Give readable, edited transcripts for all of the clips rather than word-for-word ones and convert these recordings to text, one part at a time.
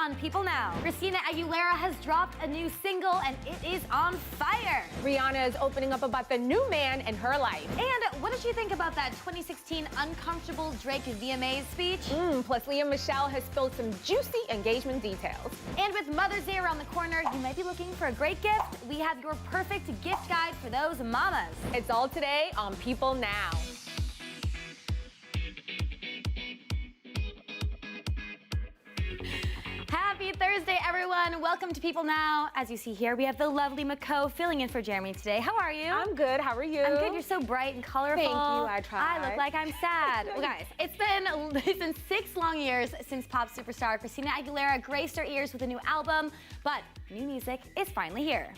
on People Now. Christina Aguilera has dropped a new single and it is on fire. Rihanna is opening up about the new man in her life. And what did you think about that 2016 uncomfortable Drake VMAs speech? Plus, Leah Michelle has spilled some juicy engagement details. And with Mother's Day around the corner, you might be looking for a great gift. We have your perfect gift guide for those mamas. It's all today on People Now. Happy Thursday, everyone. Welcome to People Now. As you see here, we have the lovely Mako filling in for Jeremy today. How are you? I'm good. How are you? I'm good. You're so bright and colorful. Thank you. I tried. I look like I'm sad. Well, guys, it's been 6 long years since pop superstar Christina Aguilera graced our ears with a new album, but new music is finally here.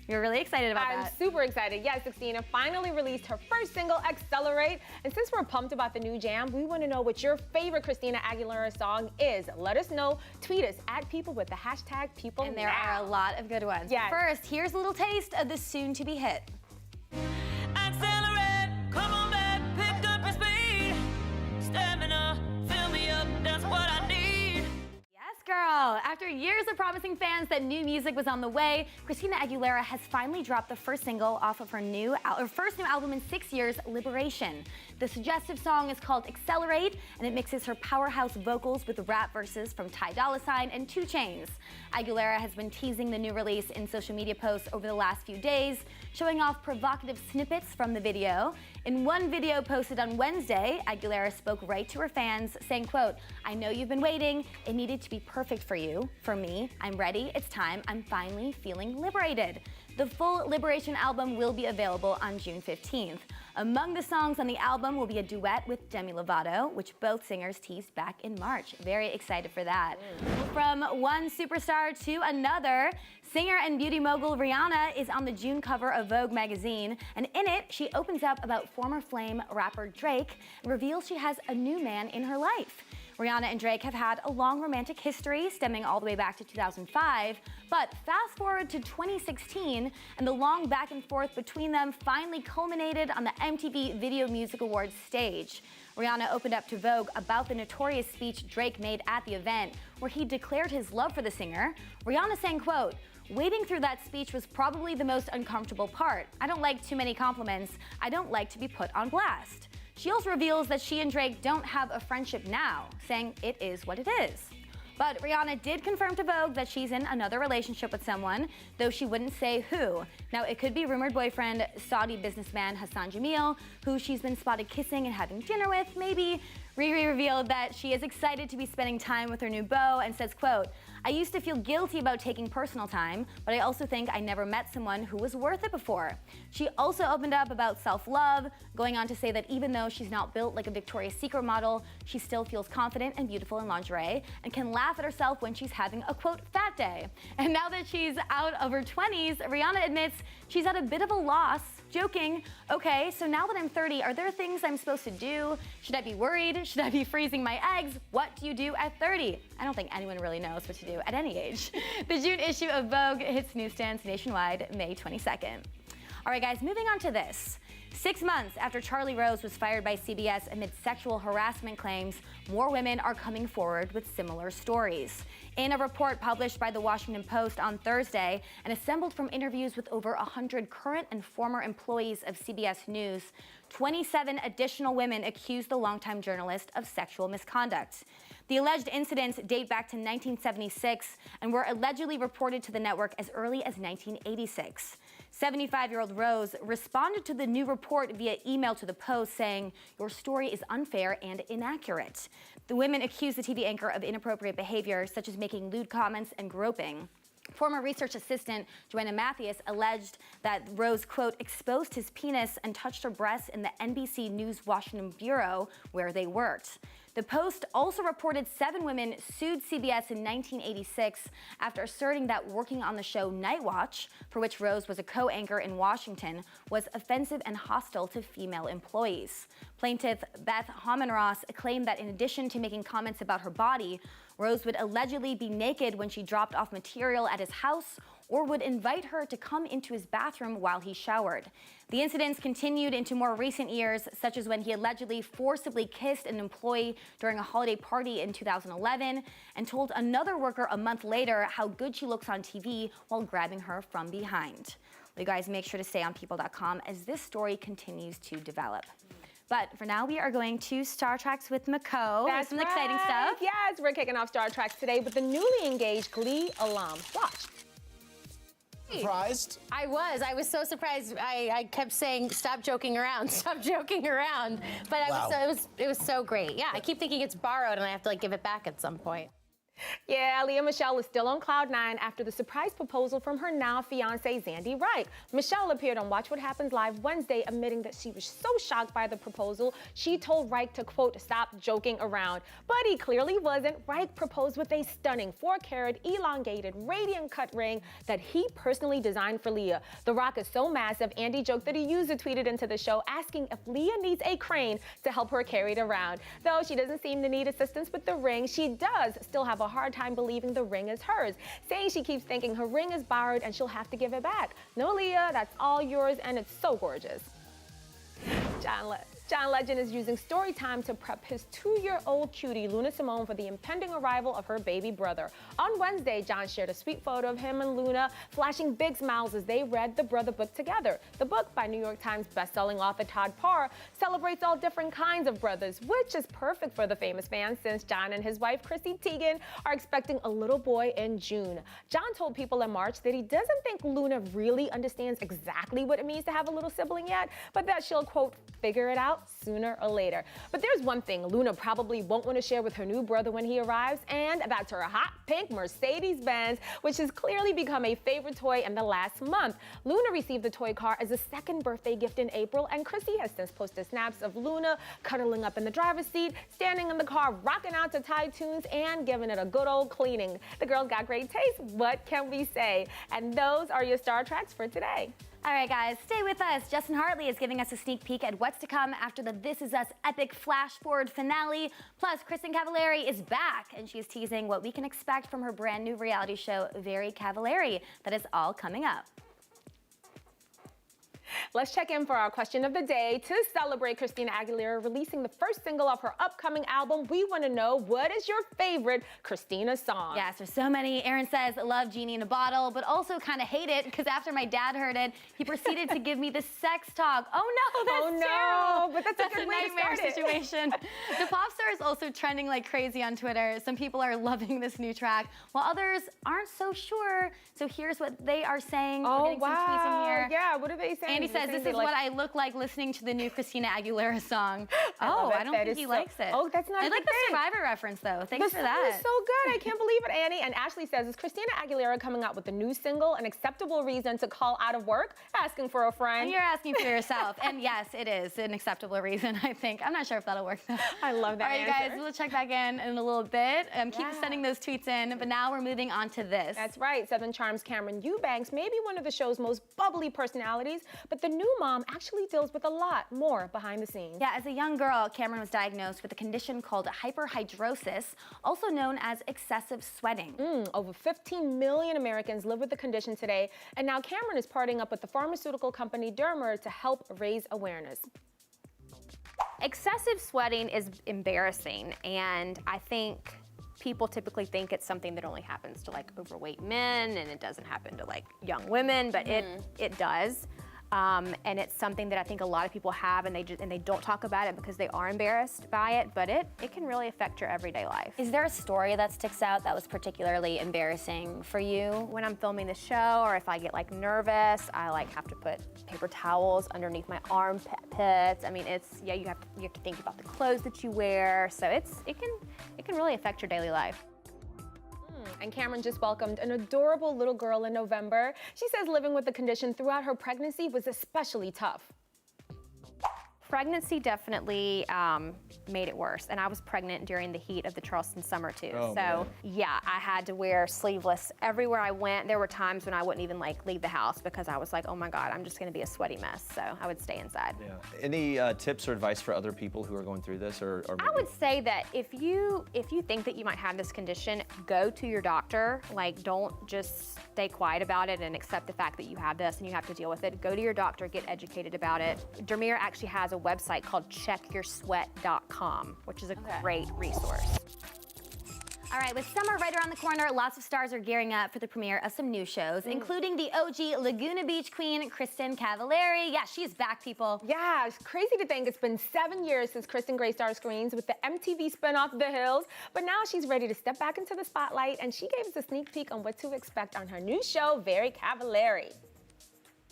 You're really excited about that. I'm super excited. Yes, Christina finally released her first single, Accelerate. And since we're pumped about the new jam, we want to know what your favorite Christina Aguilera song is. Let us know. Tweet us at People with the hashtag People And there are a lot of good ones. Yes. First, here's a little taste of the soon-to-be hit. Accelerate, come on back, pick up your speed. Stamina, fill me up, that's what I need. Yes, girl. After years of promising fans that new music was on the way, Christina Aguilera has finally dropped the first single off of her first new album in 6 years, Liberation. The suggestive song is called Accelerate, and it mixes her powerhouse vocals with rap verses from Ty Dolla $ign and 2 Chainz. Aguilera has been teasing the new release in social media posts over the last few days, showing off provocative snippets from the video. In one video posted on Wednesday, Aguilera spoke right to her fans, saying, quote, "I know you've been waiting. It needed to be perfect for you. For me, I'm ready. It's time. I'm finally feeling liberated." The full Liberation album will be available on June 15th. Among the songs on the album will be a duet with Demi Lovato, which both singers teased back in March. Very excited for that. From one superstar to another, singer and beauty mogul Rihanna is on the June cover of Vogue magazine, and in it, she opens up about former Flame rapper Drake and reveals she has a new man in her life. Rihanna and Drake have had a long romantic history stemming all the way back to 2005, but fast forward to 2016, and the long back and forth between them finally culminated on the MTV Video Music Awards stage. Rihanna opened up to Vogue about the notorious speech Drake made at the event, where he declared his love for the singer. Rihanna saying, quote, "Wading through that speech was probably the most uncomfortable part. I don't like too many compliments. I don't like to be put on blast." She also reveals that she and Drake don't have a friendship now, saying it is what it is. But Rihanna did confirm to Vogue that she's in another relationship with someone, though she wouldn't say who. Now, it could be rumored boyfriend Saudi businessman Hassan Jamil, who she's been spotted kissing and having dinner with, maybe. Riri revealed that she is excited to be spending time with her new beau and says, quote, "I used to feel guilty about taking personal time, but I also think I never met someone who was worth it before." She also opened up about self-love, going on to say that even though she's not built like a Victoria's Secret model, she still feels confident and beautiful in lingerie and can laugh at herself when she's having a, quote, fat day. And now that she's out of her 20s, Rihanna admits she's at a bit of a loss, joking, "Okay, so now that I'm 30, are there things I'm supposed to do? Should I be worried? Should I be freezing my eggs? What do you do at 30? I don't think anyone really knows what to do at any age. The June issue of Vogue hits newsstands nationwide May 22nd. All right, guys, moving on to this. 6 months after Charlie Rose was fired by CBS amid sexual harassment claims, more women are coming forward with similar stories. In a report published by the Washington Post on Thursday and assembled from interviews with over 100 current and former employees of CBS News, 27 additional women accused the longtime journalist of sexual misconduct. The alleged incidents date back to 1976 and were allegedly reported to the network as early as 1986. 75-year-old Rose responded to the new report via email to the Post saying, "Your story is unfair and inaccurate." The women accused the TV anchor of inappropriate behavior, such as making lewd comments and groping. Former research assistant Joanna Mathias alleged that Rose, quote, "exposed his penis and touched her breasts in the NBC News Washington bureau where they worked." The Post also reported 7 women sued CBS in 1986 after asserting that working on the show Night Watch, for which Rose was a co-anchor in Washington, was offensive and hostile to female employees. Plaintiff Beth Homan-Ross claimed that in addition to making comments about her body, Rose would allegedly be naked when she dropped off material at his house or would invite her to come into his bathroom while he showered. The incidents continued into more recent years, such as when he allegedly forcibly kissed an employee during a holiday party in 2011 and told another worker a month later how good she looks on TV while grabbing her from behind. You guys make sure to stay on people.com as this story continues to develop. But for now, we are going to Star Treks with Mako. That's some right. exciting stuff. Yes, we're kicking off Star Treks today with the newly engaged Glee alum. Watch. Surprised? I was so surprised. I kept saying, stop joking around, stop joking around. But it was so great. Yeah, I keep thinking it's borrowed and I have to give it back at some point. Yeah, Leah Michelle is still on cloud nine after the surprise proposal from her now fiance, Zandy Reich. Michelle appeared on Watch What Happens Live Wednesday, admitting that she was so shocked by the proposal, she told Reich to, quote, stop joking around. But he clearly wasn't. Reich proposed with a stunning 4-carat, elongated, radiant cut ring that he personally designed for Leah. The rock is so massive, Andy joked that a user tweeted into the show asking if Leah needs a crane to help her carry it around. Though she doesn't seem to need assistance with the ring, she does still have a hard time believing the ring is hers, saying she keeps thinking her ring is borrowed and she'll have to give it back. No, Leah, that's all yours and it's so gorgeous. John Legend is using story time to prep his 2-year-old cutie, Luna Simone, for the impending arrival of her baby brother. On Wednesday, John shared a sweet photo of him and Luna flashing big smiles as they read the brother book together. The book, by New York Times bestselling author Todd Parr, celebrates all different kinds of brothers, which is perfect for the famous fan since John and his wife, Chrissy Teigen, are expecting a little boy in June. John told People in March that he doesn't think Luna really understands exactly what it means to have a little sibling yet, but that she'll, quote, figure it out sooner or later. But there's one thing Luna probably won't want to share with her new brother when he arrives, and that's her hot pink Mercedes-Benz, which has clearly become a favorite toy in the last month. Luna received the toy car as a second birthday gift in April, and Chrissy has since posted snaps of Luna cuddling up in the driver's seat, standing in the car, rocking out to Thai tunes, and giving it a good old cleaning. The girl's got great taste. What can we say? And those are your Star Treks for today. All right, guys, stay with us. Justin Hartley is giving us a sneak peek at what's to come after the This Is Us epic flash forward finale. Plus, Kristen Cavallari is back, and she's teasing what we can expect from her brand new reality show, Very Cavallari. That is all coming up. Let's check in for our question of the day. To celebrate Christina Aguilera releasing the first single of her upcoming album, we want to know, what is your favorite Christina song? Yes, there's so many. Aaron says, love Genie in a Bottle, but also kind of hate it because after my dad heard it, he proceeded to give me the sex talk. Oh no, that's terrible. But that's a good way to nightmare start it. situation. The pop star is also trending like crazy on Twitter. Some people are loving this new track, while others aren't so sure. So here's what they are saying. We're getting some tweets in here. Yeah, what are they saying? Andy says, this is what I look like listening to the new Christina Aguilera song. I don't think he likes it. Oh, that's not I a like good the thing. Survivor reference, though. Thanks for The that. song is so good. I can't believe it, Annie. And Ashley says, is Christina Aguilera coming out with a new single an acceptable reason to call out of work? Asking for a friend. You're asking for yourself. And yes, it is an acceptable reason, I think. I'm not sure if that'll work, though. I love that All right, answer. guys, we'll check back in a little bit. Keep sending those tweets in. But now we're moving on to this. That's right. Southern Charm's Cameron Eubanks may be one of the show's most bubbly personalities, but the new mom actually deals with a lot more behind the scenes. Yeah, as a young girl, Cameron was diagnosed with a condition called hyperhidrosis, also known as excessive sweating. Over 15 million Americans live with the condition today, and now Cameron is partnering up with the pharmaceutical company Dermer to help raise awareness. Excessive sweating is embarrassing, and I think people typically think it's something that only happens to overweight men, and it doesn't happen to young women, but it does. And it's something that I think a lot of people have, and they don't talk about it because they are embarrassed by it, but it can really affect your everyday life. Is there a story that sticks out that was particularly embarrassing for you? When I'm filming the show, or if I get nervous, I have to put paper towels underneath my armpits. I mean, you have to think about the clothes that you wear, so it can really affect your daily life. And Cameron just welcomed an adorable little girl in November. She says living with the condition throughout her pregnancy was especially tough. pregnancy definitely made it worse. And I was pregnant during the heat of the Charleston summer too. Oh, so man. yeah, I had to wear sleeveless everywhere I went. There were times when I wouldn't even like leave the house because I was like, oh my God, I'm just gonna be a sweaty mess. So I would stay inside. Yeah. Any tips or advice for other people who are going through this, or I maybe- would say that if you think that you might have this condition, go to your doctor. Like, don't just stay quiet about it and accept the fact that you have this and you have to deal with it. Go to your doctor, get educated about it. Dermere actually has a website called checkyoursweat.com, which is a great resource. All right, with summer right around the corner, lots of stars are gearing up for the premiere of some new shows, including the OG Laguna Beach queen, Christina Aguilera. Yeah, she's back, people. Yeah, it's crazy to think it's been 7 years since Kristen Grey star screens with the MTV spinoff The Hills, but now she's ready to step back into the spotlight, and she gave us a sneak peek on what to expect on her new show, Very Cavallari.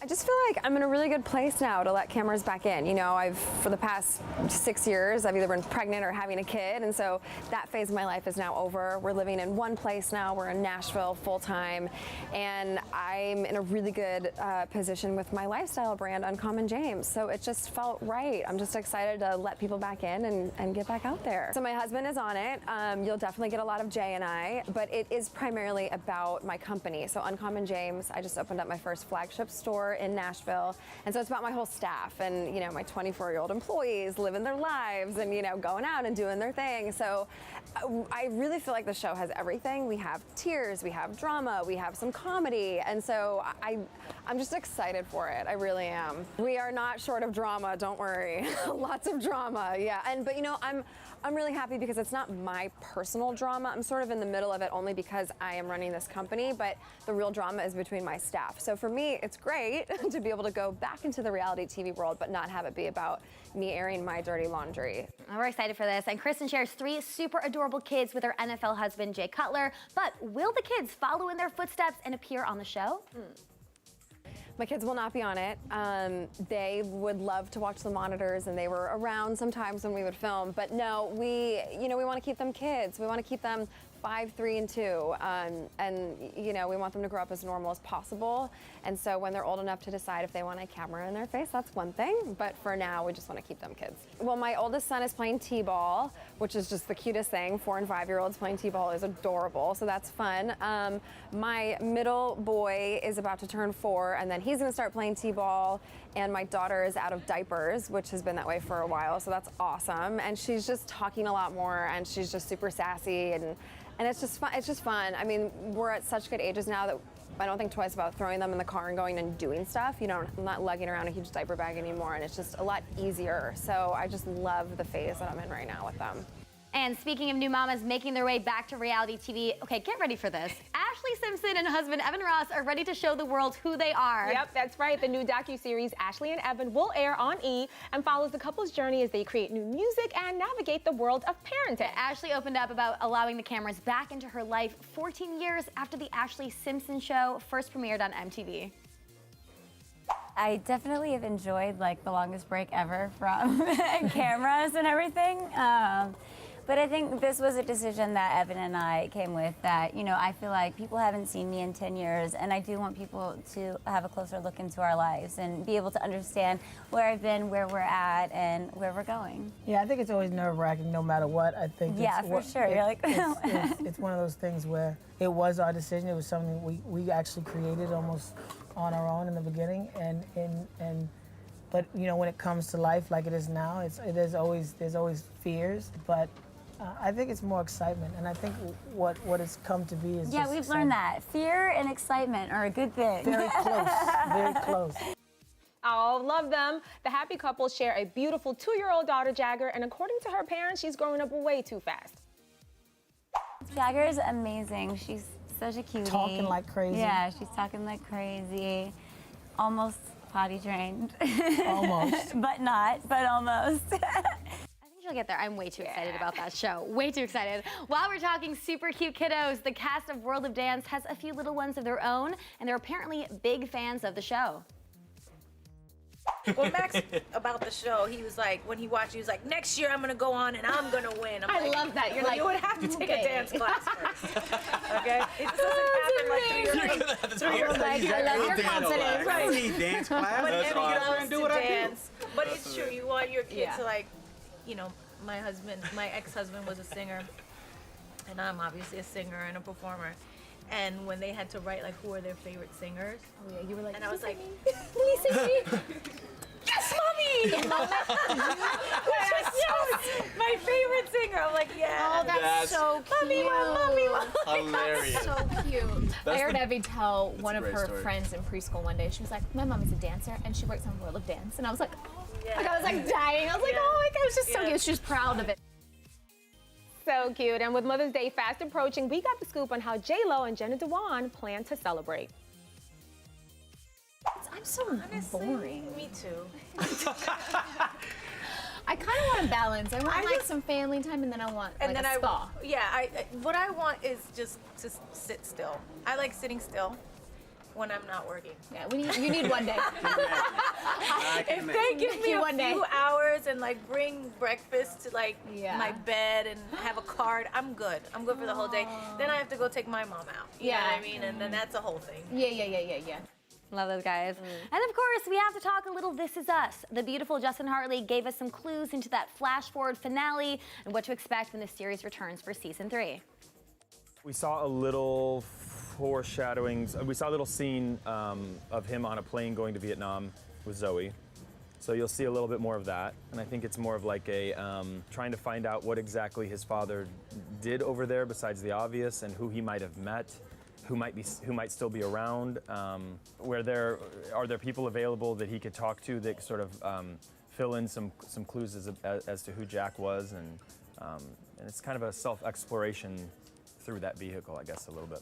I just feel like I'm in a really good place now to let cameras back in. You know, for the past 6 years, I've either been pregnant or having a kid, and so that phase of my life is now over. We're living in one place now. We're in Nashville full time, and I'm in a really good position with my lifestyle brand, Uncommon James. So it just felt right. I'm just excited to let people back in and get back out there. So my husband is on it. You'll definitely get a lot of Jay and I, but it is primarily about my company. So Uncommon James, I just opened up my first flagship store in Nashville, and so it's about my whole staff and, you know, my 24-year-old employees living their lives and, you know, going out and doing their thing. So I really feel like the show has everything. We have tears, we have drama, we have some comedy, and so I'm just excited for it. I really am. We are not short of drama, don't worry. Lots of drama, yeah. But you know, I'm really happy because it's not my personal drama. I'm sort of in the middle of it only because I am running this company, but the real drama is between my staff. So for me, it's great to be able to go back into the reality TV world, but not have it be about me airing my dirty laundry. We're excited for this. And Kristen shares 3 super adorable kids with her NFL husband, Jay Cutler. But will the kids follow in their footsteps and appear on the show? My kids will not be on it. They would love to watch the monitors, and they were around sometimes when we would film. But no, we want to keep them kids. We want to keep them 5, 3, and 2, and you know, we want them to grow up as normal as possible. And so when they're old enough to decide if they want a camera in their face, that's one thing. But for now, we just want to keep them kids. Well, my oldest son is playing t-ball, which is just the cutest thing. 4- and 5-year-olds playing t-ball is adorable, so that's fun. My middle boy is about to turn 4, and then he's going to start playing t-ball. And my daughter is out of diapers, which has been that way for a while, so that's awesome. And she's just talking a lot more, and she's just super sassy, and it's just fun. It's just fun. I mean, we're at such good ages now that I don't think twice about throwing them in the car and going and doing stuff. You know, I'm not lugging around a huge diaper bag anymore, and it's just a lot easier. So I just love the phase that I'm in right now with them. And speaking of new mamas making their way back to reality TV, okay, get ready for this. Ashley Simpson and husband Evan Ross are ready to show the world who they are. Yep, that's right. The new docuseries Ashley and Evan will air on E! And follows the couple's journey as they create new music and navigate the world of parenting. Ashley opened up about allowing the cameras back into her life 14 years after the Ashley Simpson show first premiered on MTV. I definitely have enjoyed like the longest break ever from cameras and everything. But I think this was a decision that Evan and I came with that, you know, I feel like people haven't seen me in 10 years, and I do want people to have a closer look into our lives and be able to understand where I've been, where we're at, and where we're going. Yeah, I think it's always nerve-wracking no matter what. I think Yeah, for sure. You're like, it's one of those things where it was our decision. It was something we actually created almost on our own in the beginning, but you know, when it comes to life like it is now, there's always fears, but I think it's more excitement, and I think what it's come to be is yeah, we've learned that fear and excitement are a good thing. Very close, very close. Oh, love them. The happy couple share a beautiful 2-year-old daughter, Jagger, and according to her parents, she's growing up way too fast. Jagger is amazing. She's such a cutie. Talking like crazy. Yeah, she's talking like crazy. Potty trained. Almost. But not, but almost. She'll get there. I'm way too excited about that show. Way too excited. While we're talking super cute kiddos, the cast of World of Dance has a few little ones of their own, and they're apparently big fans of the show. Well, Max, about the show, he was like, when he watched, he was like, next year I'm gonna go on and I'm gonna win. I'm I like, love that. You're well, like, you would have to take a okay. dance class first. Okay? It doesn't happen like 3 years later. Like, I love your confidence. Right. Need dance class. But That's Emmy awesome. loves Do what to I do. dance. But it's true. You want your kid Yeah. to like, you know, my ex-husband was a singer, and I'm obviously a singer and a performer. And when they had to write like who are their favorite singers, Oh, yeah, you were like, and I was like, please sing me. yes, mommy! yes, my favorite singer. I'm like, yeah. Oh, that's so cute. Hilarious. So cute. I heard the- Evie tell one a of great her story. friends in preschool one day. She was like, my mom is a dancer and she works on World of Dance. And I was like, Yeah. I was like dying. I was like, Yeah. oh my God, it was just so Yeah. cute. She was proud of it. So cute. And with Mother's Day fast approaching, we got the scoop on how J-Lo and Jenna Dewan plan to celebrate. I'm so boring. Me too. I kind of want a balance. I want like some family time and then I want And like then a spa. what I want is just to sit still. I like sitting still when I'm not working. Yeah, you need one day. If they give me a one day. few hours and like bring breakfast to like Yeah. my bed and have a card, I'm good. I'm good for the whole day. Then I have to go take my mom out. You know Yeah. what I mean? And then that's a whole thing. Yeah. Love those guys. And of course, we have to talk a little This Is Us. The beautiful Justin Hartley gave us some clues into that flash forward finale and what to expect when the series returns for season 3. We saw a little foreshadowings. We saw a little scene of him on a plane going to Vietnam with Zoe. So you'll see a little bit more of that. And I think it's more of like a trying to find out what exactly his father did over there besides the obvious and who he might have met. Who might still be around? Are there people available that he could talk to that sort of fill in some clues as to who Jack was, and it's kind of a self-exploration through that vehicle, I guess, a little bit.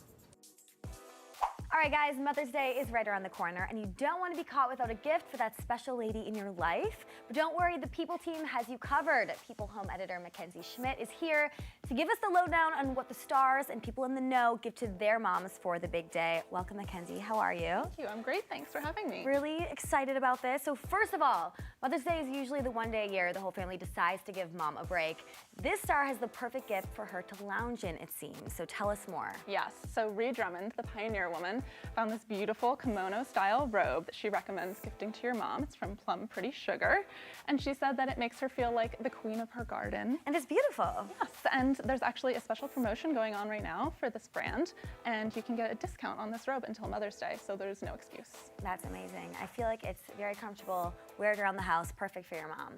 All right, guys, Mother's Day is right around the corner, and you don't want to be caught without a gift for that special lady in your life. But don't worry, the People team has you covered. People Home editor Mackenzie Schmidt is here to give us the lowdown on what the stars and people in the know give to their moms for the big day. Welcome, Mackenzie. How are you? Thank you. I'm great. Thanks for having me. Really excited about this. So first of all, Mother's Day is usually the one day a year the whole family decides to give mom a break. This star has the perfect gift for her to lounge in, it seems. So tell us more. Yes. So Rhea Drummond, the pioneer woman, found this beautiful kimono-style robe that she recommends gifting to your mom. It's from Plum Pretty Sugar. And she said that it makes her feel like the queen of her garden. And it's beautiful. Yes. And there's actually a special promotion going on right now for this brand. And you can get a discount on this robe until Mother's Day. So there's no excuse. That's amazing. I feel like it's very comfortable, wear it around the house, perfect for your mom.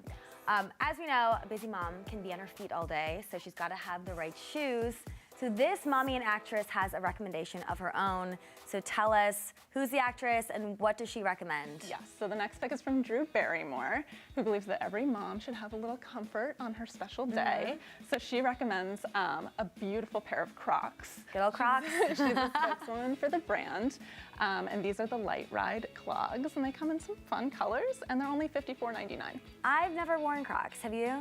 As we know, a busy mom can be on her feet all day, so she's got to have the right shoes. So this mommy and actress has a recommendation of her own. So tell us, who's the actress and what does she recommend? Yes, so the next pick is from Drew Barrymore, who believes that every mom should have a little comfort on her special day. So she recommends a beautiful pair of Crocs. Good old Crocs. She's a spokeswoman for the brand. And these are the Light Ride clogs, and they come in some fun colors, and they're only $54.99. I've never worn Crocs, have you?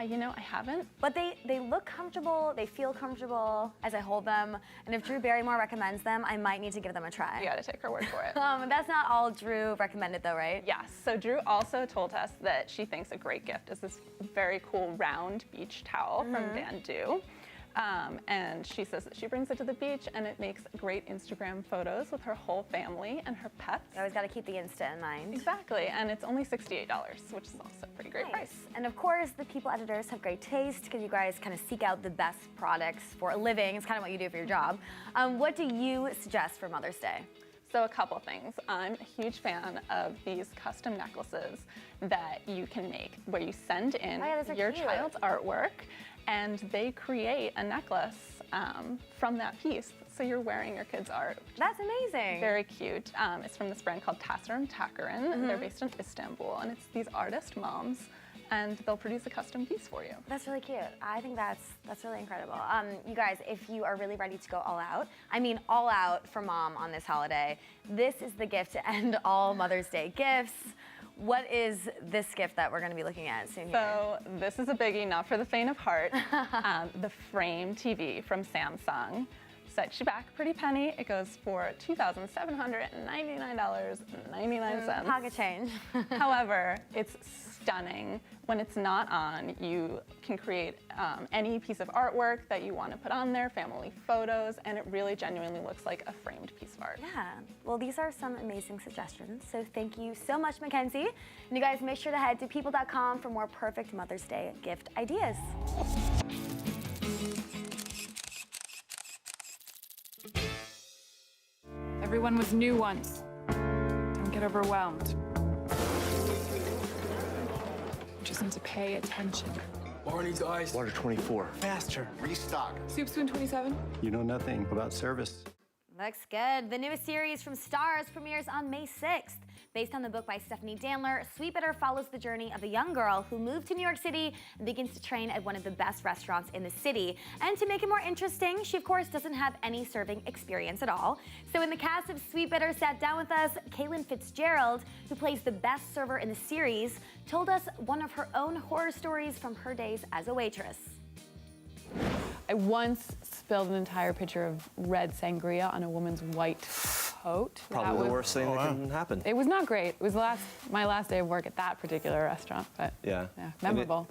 You know, I haven't. But they look comfortable, they feel comfortable as I hold them, and if Drew Barrymore recommends them, I might need to give them a try. You gotta take her word for it. That's not all Drew recommended though, right? Yes, so Drew also told us that she thinks a great gift is this very cool round beach towel from Van Du. And she says that she brings it to the beach and it makes great Instagram photos with her whole family and her pets. You always got to keep the Insta in mind. Exactly, and it's only $68, which is also a pretty great price. And of course, the People editors have great taste because you guys kind of seek out the best products for a living. It's kind of what you do for your job. What do you suggest for Mother's Day? So a couple things. I'm a huge fan of these custom necklaces that you can make where you send in your child's artwork and they create a necklace from that piece. So you're wearing your kid's art. That's amazing. Very cute. It's from this brand called Tasarım Takırın. They're based in Istanbul, and it's these artist moms, and they'll produce a custom piece for you. That's really cute. I think that's really incredible. You guys, if you are really ready to go all out, I mean all out for mom on this holiday, this is the gift to end all Mother's Day gifts. What is this gift that we're going to be looking at soon here? So this is a biggie, not for the faint of heart. The Frame TV from Samsung. set you back a pretty penny. It goes for $2,799.99. Pocket change. However, it's stunning. When it's not on, you can create any piece of artwork that you want to put on there, family photos, and it really genuinely looks like a framed piece of art. Yeah, well, these are some amazing suggestions, so thank you so much, Mackenzie. And you guys make sure to head to people.com for more perfect Mother's Day gift ideas. Everyone was new once. Don't get overwhelmed. Just need to pay attention. Barney's Ice. Water 24. Faster. Restock. Soup Spoon 27. You know nothing about service. Looks good. The newest series from Starz premieres on May 6th. Based on the book by Stephanie Danler, Sweetbitter follows the journey of a young girl who moved to New York City and begins to train at one of the best restaurants in the city. And to make it more interesting, she of course doesn't have any serving experience at all. So when the cast of Sweetbitter sat down with us, Kaylin Fitzgerald, who plays the best server in the series, told us one of her own horror stories from her days as a waitress. I once spilled an entire pitcher of red sangria on a woman's white coat. Probably the worst thing that can happen. It was not great. It was my last day of work at that particular restaurant, but yeah memorable.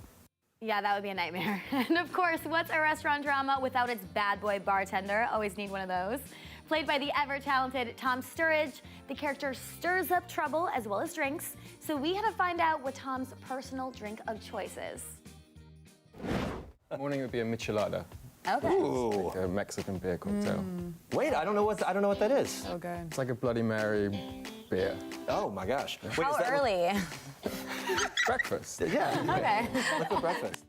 Yeah, that would be a nightmare. And of course, what's a restaurant drama without its bad boy bartender? Always need one of those. Played by the ever-talented Tom Sturridge, the character stirs up trouble as well as drinks. So we had to find out what Tom's personal drink of choice is. Morning would be a michelada. Okay. Ooh. Like a Mexican beer cocktail. Wait, I don't know what that is. So good. It's like a Bloody Mary beer. Oh my gosh. Wait, How early? Breakfast. Yeah. Okay. Liquid breakfast.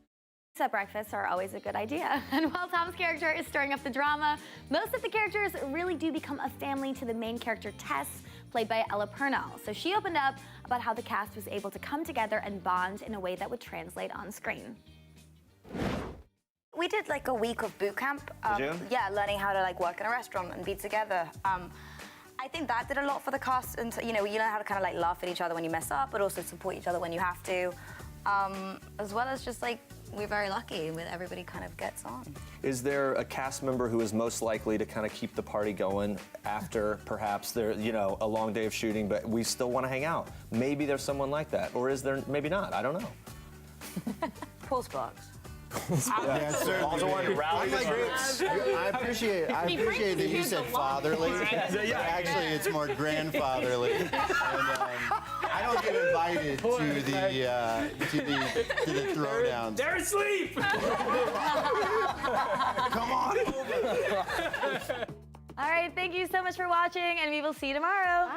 At breakfasts are always a good idea. And while Tom's character is stirring up the drama, most of the characters really do become a family to the main character, Tess, played by Ella Purnell. So she opened up about how the cast was able to come together and bond in a way that would translate on screen. We did like a week of boot camp. Did you? Yeah, learning how to like work in a restaurant and be together. I think that did a lot for the cast, and you learn how to kind of like laugh at each other when you mess up, but also support each other when you have to. As well as just like we're very lucky with everybody kind of gets on. Is there a cast member who is most likely to kind of keep the party going after perhaps there, a long day of shooting, but we still want to hang out? Maybe there's someone like that, or is there maybe not? I don't know. Paul Sparks. Yeah, certainly. I appreciate that you said fatherly. But actually, it's more grandfatherly. And, I don't get invited to the throwdowns. They're asleep! Come on over. All right, thank you so much for watching, and we will see you tomorrow.